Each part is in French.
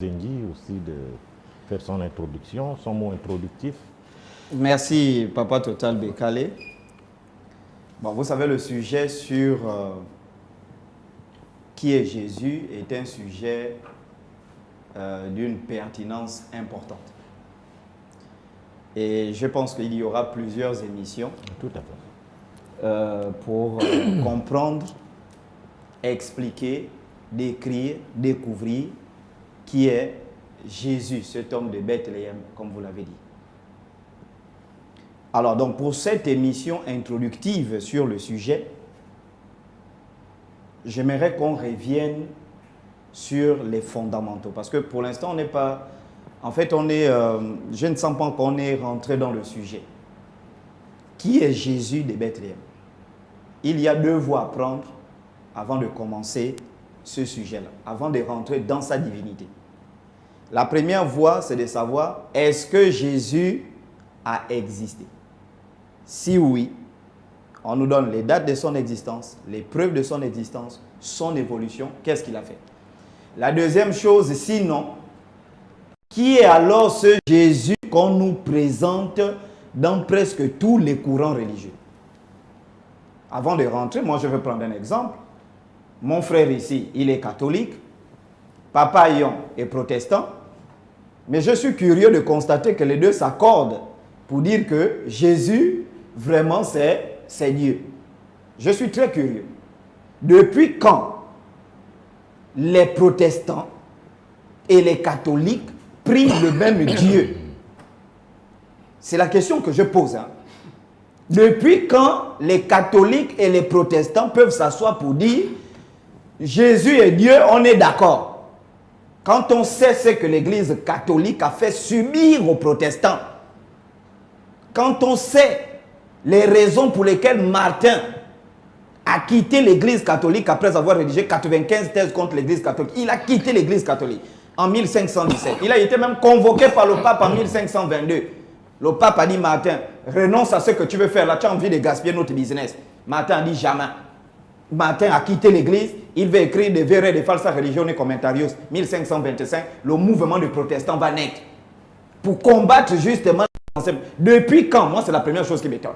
Zenghi aussi de faire son introduction, son mot introductif. Merci, Papa Total Bekale. Bon, vous savez, le sujet sur qui est Jésus est un sujet d'une pertinence importante. Et je pense qu'il y aura plusieurs émissions. Tout à fait. Pour comprendre, expliquer, décrire, découvrir qui est Jésus, cet homme de Bethléem, comme vous l'avez dit. Alors, donc, pour cette émission introductive sur le sujet, j'aimerais qu'on revienne sur les fondamentaux. Parce que pour l'instant, on n'est pas... En fait, je ne sens pas qu'on est rentré dans le sujet. Qui est Jésus de Bethléem? Il y a deux voies à prendre avant de commencer ce sujet-là, avant de rentrer dans sa divinité. La première voie, c'est de savoir, est-ce que Jésus a existé? Si oui, on nous donne les dates de son existence, les preuves de son existence, son évolution, qu'est-ce qu'il a fait? La deuxième chose, sinon, qui est alors ce Jésus qu'on nous présente dans presque tous les courants religieux? Avant de rentrer, moi je vais prendre un exemple. Mon frère ici, il est catholique. Papa Yon est protestant. Mais je suis curieux de constater que les deux s'accordent pour dire que Jésus, vraiment, c'est Dieu. Je suis très curieux. Depuis quand les protestants et les catholiques prient le même Dieu? C'est la question que je pose. Depuis quand les catholiques et les protestants peuvent s'asseoir pour dire Jésus est Dieu, on est d'accord? Quand on sait ce que l'Église catholique a fait subir aux protestants, quand on sait les raisons pour lesquelles Martin a quitté l'Église catholique après avoir rédigé 95 thèses contre l'Église catholique, il a quitté l'Église catholique en 1517. Il a été même convoqué par le pape en 1522. Le pape a dit, Martin, renonce à ce que tu veux faire là, tu as envie de gaspiller notre business. Martin a dit jamais. Martin a quitté l'église, il va écrire des Vere de falsa religione commentarios, 1525, le mouvement de protestants va naître. Pour combattre justement, depuis quand? Moi, c'est la première chose qui m'étonne.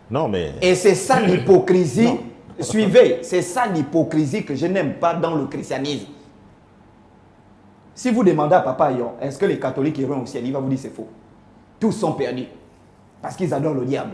Non, mais... Et c'est ça l'hypocrisie, suivez, c'est ça l'hypocrisie que je n'aime pas dans le christianisme. Si vous demandez à Papa Yon, est-ce que les catholiques iront au ciel? Il va vous dire c'est faux. Tous sont perdus, parce qu'ils adorent le diable.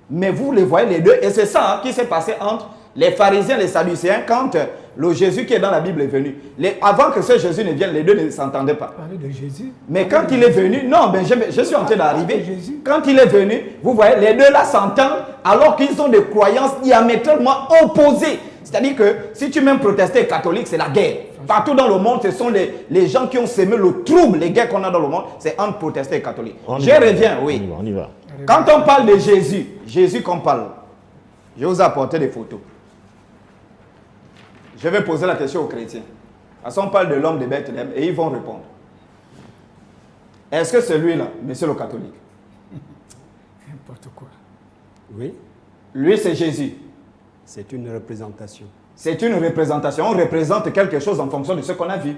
Mais vous les voyez les deux, et c'est ça qui s'est passé entre les pharisiens et les sadducéens quand le Jésus qui est dans la Bible est venu. Avant que ce Jésus ne vienne, les deux ne s'entendaient pas. Parler de Jésus. Mais quand il est venu, non, ben je suis en train d'arriver. Quand il est venu, vous voyez, les deux là s'entendent alors qu'ils ont des croyances diamétralement opposées. C'est-à-dire que si tu m'aimes protestant et catholique, c'est la guerre. Partout dans le monde, ce sont les gens qui ont sémé le trouble, les guerres qu'on a dans le monde, c'est entre protestants et catholiques. Je reviens, oui. On y va. Quand on parle de Jésus, Jésus qu'on parle, je vous ai apporté des photos. Je vais poser la question aux chrétiens. Parce qu'on parle de l'homme de Bethléem et ils vont répondre. Est-ce que celui-là, monsieur le catholique? N'importe quoi. Oui. Lui, c'est Jésus. C'est une représentation. C'est une représentation. On représente quelque chose en fonction de ce qu'on a vu.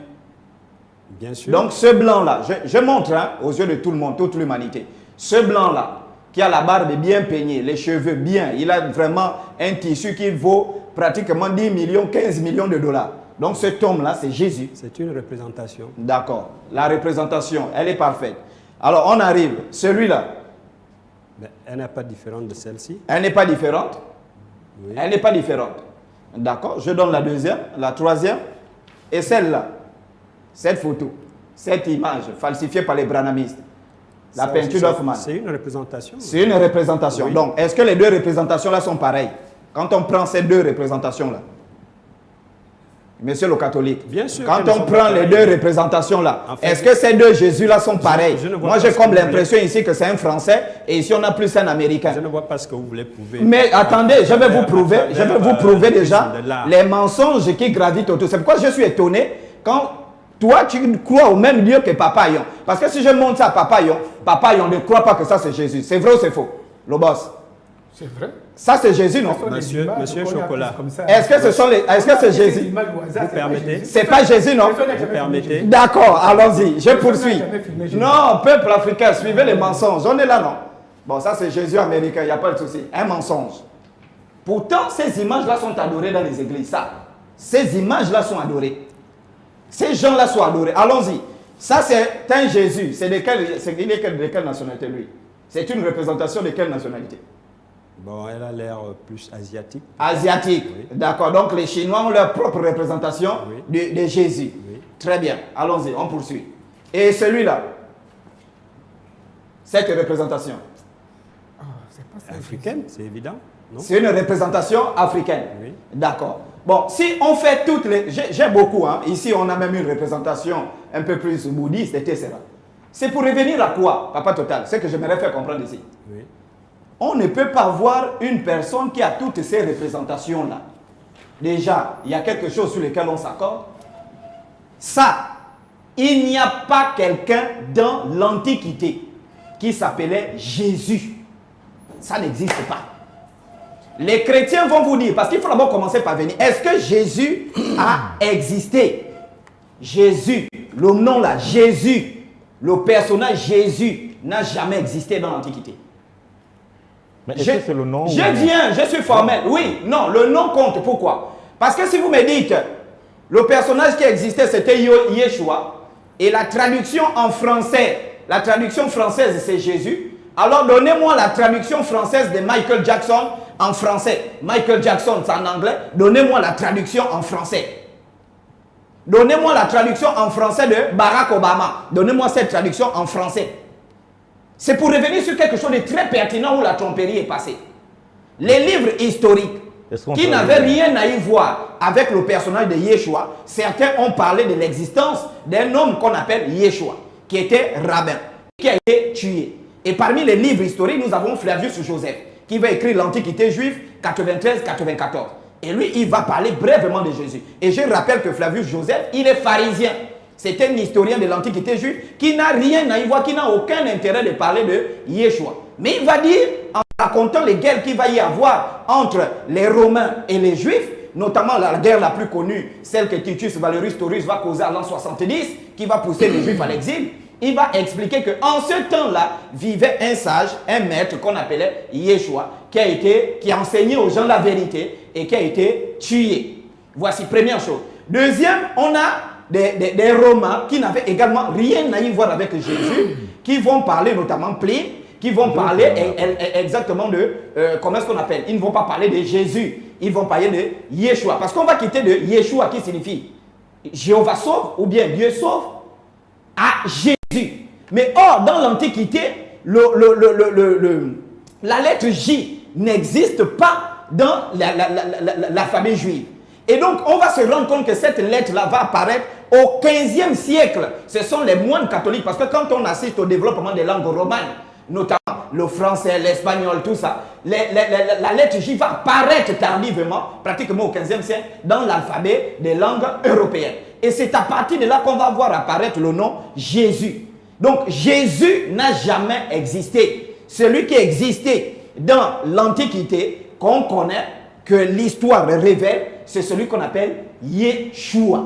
Bien sûr. Donc ce blanc-là, je montre aux yeux de tout le monde, toute l'humanité. Ce blanc-là, qui a la barbe bien peignée, les cheveux bien, il a vraiment un tissu qui vaut pratiquement 10 millions, 15 millions de dollars. Donc cet homme-là, c'est Jésus. C'est une représentation. D'accord. La représentation, elle est parfaite. Alors on arrive, celui-là. Mais elle n'est pas différente de celle-ci. Elle n'est pas différente. Oui. Elle n'est pas différente. D'accord. Je donne la deuxième, la troisième. Et celle-là. Cette photo, cette image falsifiée par les branhamistes. La peinture d'Hoffmann. C'est une représentation. C'est une représentation. Oui. Donc, est-ce que les deux représentations-là sont pareilles? Quand on prend ces deux représentations-là, monsieur le catholique, bien sûr, quand on prend les deux représentations-là, en fait, est-ce que ces deux Jésus-là sont pareils? Moi, j'ai comme l'impression ici que c'est un Français et ici, on a plus un Américain. Je ne vois pas ce que vous voulez prouver. Mais attendez, je vais vous prouver déjà les mensonges qui gravitent autour. C'est pourquoi je suis étonné quand... Toi, tu crois au même Dieu que Papa Yon. Parce que si je montre ça à Papa Yon ne croit pas que ça c'est Jésus. C'est vrai ou c'est faux? Le boss. C'est vrai. Ça, c'est Jésus, non? Ce sont des Monsieur- images Monsieur qu'on a Chocolat. prises comme ça. Est-ce que ce sont les, est-ce que c'est Des Jésus? images au hasard, Vous c'est pas permettez? Jésus. C'est pas Jésus, non? Personne n'a jamais permettez? filmé Jésus. D'accord, allons-y, je Personne poursuis. n'a jamais filmé Jésus. Non, peuple africain, suivez les mensonges. On est là, non? Bon, ça c'est Jésus américain, il n'y a pas de souci. Un mensonge. Pourtant, ces images-là sont adorées dans les églises. Ça, ces images-là sont adorées. Ces gens-là sont adorés. Allons-y. Ça, c'est un Jésus. Il est de quelle nationalité, lui? C'est une représentation de quelle nationalité? Bon, elle a l'air plus asiatique. Asiatique. Oui. D'accord. Donc, les Chinois ont leur propre représentation Oui. de Jésus. Oui. Très bien. Allons-y, on poursuit. Et celui-là, cette représentation, Ah, c'est pas ça. Africaine, c'est évident, non? c'est une représentation africaine. Oui. D'accord. Bon, si on fait toutes les... J'ai beaucoup, hein. Ici, on a même une représentation un peu plus bouddhiste, etc. C'est pour revenir à quoi, Papa Total? C'est que j'aimerais faire comprendre ici. Oui. On ne peut pas voir une personne qui a toutes ces représentations-là. Déjà, il y a quelque chose sur lequel on s'accorde. Ça, il n'y a pas quelqu'un dans l'Antiquité qui s'appelait Jésus. Ça n'existe pas. Les chrétiens vont vous dire, parce qu'il faut d'abord commencer par venir, est-ce que Jésus a existé? Jésus, le nom là, Jésus, le personnage Jésus n'a jamais existé dans l'Antiquité. Mais est-ce que c'est le nom? Je viens, je suis formel. Oui, non, le nom compte. Pourquoi? Parce que si vous me dites, le personnage qui existait, c'était Yeshua, et la traduction en français, la traduction française, c'est Jésus, alors donnez-moi la traduction française de Michael Jackson en français. Michael Jackson, c'est en anglais. Donnez-moi la traduction en français. Donnez-moi la traduction en français de Barack Obama. Donnez-moi cette traduction en français. C'est pour revenir sur quelque chose de très pertinent où la tromperie est passée. Les livres historiques qui n'avaient rien à y voir avec le personnage de Yeshua, certains ont parlé de l'existence d'un homme qu'on appelle Yeshua, qui était rabbin, qui a été tué. Et parmi les livres historiques, nous avons Flavius Joseph, qui va écrire l'Antiquité juive 93-94. Et lui, il va parler brièvement de Jésus. Et je rappelle que Flavius Joseph, il est pharisien. C'est un historien de l'Antiquité juive qui n'a rien à y voir, qui n'a aucun intérêt de parler de Yeshua. Mais il va dire, en racontant les guerres qu'il va y avoir entre les Romains et les Juifs, notamment la guerre la plus connue, celle que Titus Valerius Taurus va causer à l'an 70, qui va pousser les Juifs à l'exil. Il va expliquer qu'en ce temps-là, vivait un sage, un maître qu'on appelait Yeshua, qui a enseigné aux gens la vérité et qui a été tué. Voici, première chose. Deuxième, on a des Romains qui n'avaient également rien à y voir avec Jésus, qui vont parler notamment Pline, qui vont parler exactement de, comment est-ce qu'on appelle? Ils ne vont pas parler de Jésus, ils vont parler de Yeshua. Parce qu'on va quitter de Yeshua qui signifie Jéhovah sauve ou bien Dieu sauve à Jésus. Mais or, dans l'Antiquité, la lettre J n'existe pas dans l'alphabet juif. Et donc, on va se rendre compte que cette lettre-là va apparaître au 15e siècle. Ce sont les moines catholiques, parce que quand on assiste au développement des langues romanes, notamment le français, l'espagnol, tout ça, la lettre J va apparaître tardivement, pratiquement au 15e siècle, dans l'alphabet des langues européennes. Et c'est à partir de là qu'on va voir apparaître le nom Jésus. Donc, Jésus n'a jamais existé. Celui qui existait dans l'Antiquité, qu'on connaît, que l'histoire révèle, c'est celui qu'on appelle Yeshua.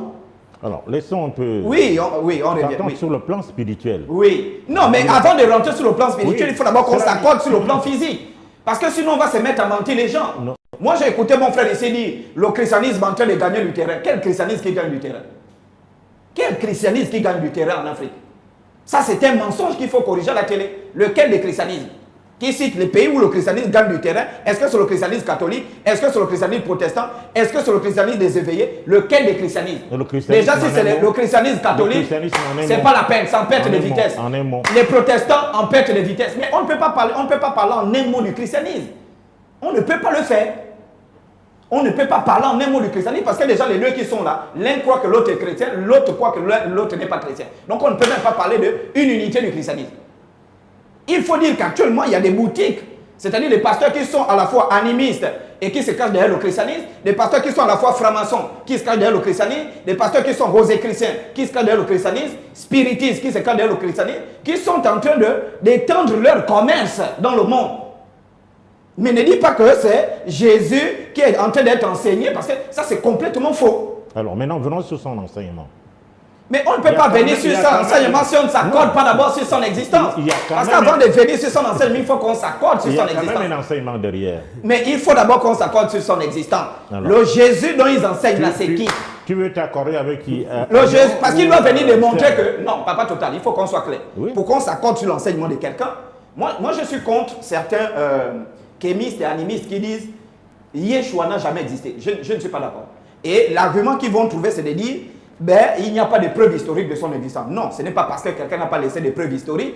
Alors, laissons un peu... Oui, on revient. Partons sur le plan spirituel. Oui. Non, mais avant de rentrer sur le plan spirituel, Oui. il faut d'abord qu'on s'accorde sur le plan physique. Parce que sinon, on va se mettre à mentir les gens. Non. Moi, j'ai écouté mon frère ici dire, le christianisme est en train de gagner du terrain. Quel christianisme qui gagne du terrain? Quel christianisme qui gagne du terrain en Afrique? Ça, c'est un mensonge qu'il faut corriger à la télé. Lequel des christianismes? Qui cite les pays où le christianisme gagne du terrain? Est-ce que c'est le christianisme catholique? Est-ce que c'est le christianisme protestant? Est-ce que c'est le christianisme des éveillés? Lequel des christianismes? Déjà, si c'est le christianisme catholique, c'est pas la peine, ça en perte de vitesse. En un mot. Les protestants en perte de vitesse. Mais on ne peut pas parler en un mot du christianisme. On ne peut pas le faire. On ne peut pas parler en un mot du christianisme parce que déjà les deux qui sont là, l'un croit que l'autre est chrétien, l'autre croit que l'autre n'est pas chrétien. Donc on ne peut même pas parler d'une unité du christianisme. Il faut dire qu'actuellement, il y a des boutiques, c'est-à-dire des pasteurs qui sont à la fois animistes et qui se cachent derrière le christianisme, des pasteurs qui sont à la fois francs-maçons, qui se cachent derrière le christianisme, des pasteurs qui sont rosicruciens, qui se cachent derrière le christianisme, spiritistes, qui se cachent derrière le christianisme, qui sont en train d'étendre leur commerce dans le monde. Mais ne dis pas que c'est Jésus qui est en train d'être enseigné, parce que ça, c'est complètement faux. Alors maintenant, venons sur son enseignement. Mais on ne peut pas venir sur son enseignement si on ne s'accorde pas d'abord sur son existence. Parce qu'avant de venir sur son enseignement, il faut qu'on s'accorde sur son existence. Il y a quand même un enseignement derrière. Mais il faut d'abord qu'on s'accorde sur son existence. Alors, le Jésus dont ils enseignent là, c'est qui? Tu veux t'accorder avec qui? Le Jésus, parce qu'il doit venir démontrer que... Non, papa total, il faut qu'on soit clair. Oui. Pour qu'on s'accorde sur l'enseignement de quelqu'un. Moi, je suis contre certains kémistes et animistes qui disent Yeshua n'a jamais existé. Je ne suis pas d'accord. Et l'argument qu'ils vont trouver, c'est de dire ben, il n'y a pas de preuves historiques de son existence. Non, ce n'est pas parce que quelqu'un n'a pas laissé de preuves historiques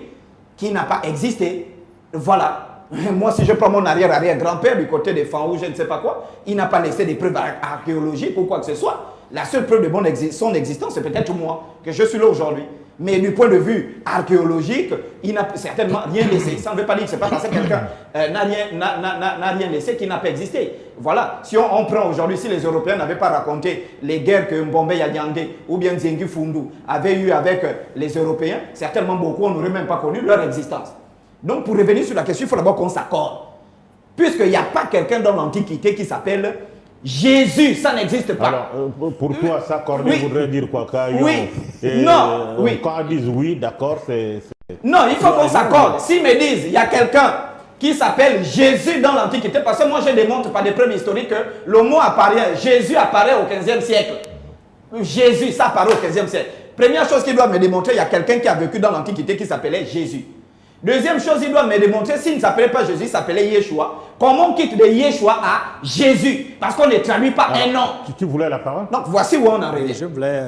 qu'il n'a pas existé. Voilà. Moi, si je prends mon arrière-arrière-grand-père du côté des Fangs ou je ne sais pas quoi, il n'a pas laissé des preuves archéologiques ou quoi que ce soit. La seule preuve de son existence, c'est peut-être moi, que je suis là aujourd'hui. Mais du point de vue archéologique, il n'a certainement rien laissé. Ça ne veut pas dire que c'est pas parce que quelqu'un n'a rien laissé qu'il n'a pas existé. Voilà. Si on prend aujourd'hui, si les Européens n'avaient pas raconté les guerres que Mbombe Yanyande ou bien Zengi Fundu avaient eues avec les Européens, certainement beaucoup, on n'aurait même pas connu leur existence. Donc pour revenir sur la question, il faut d'abord qu'on s'accorde. Puisqu'il n'y a pas quelqu'un dans l'Antiquité qui s'appelle Jésus, ça n'existe pas. Alors, pour toi, s'accorder voudrait dire quoi? Oui. Non. Oui. Quand ils disent oui, d'accord, c'est... Non, il faut qu'on s'accorde. S'ils me disent, il y a quelqu'un qui s'appelle Jésus dans l'Antiquité, parce que moi je démontre par des preuves historiques que le mot apparaît, Jésus apparaît au 15e siècle. Jésus, ça apparaît au 15e siècle. Première chose qu'il doit me démontrer, il y a quelqu'un qui a vécu dans l'Antiquité qui s'appelait Jésus. Deuxième chose, il doit me démontrer, s'il ne s'appelait pas Jésus, il s'appelait Yeshua. Comment on quitte de Yeshua à Jésus? Parce qu'on ne traduit pas un nom. Tu voulais la parole? Donc voici où on en revient. Je voulais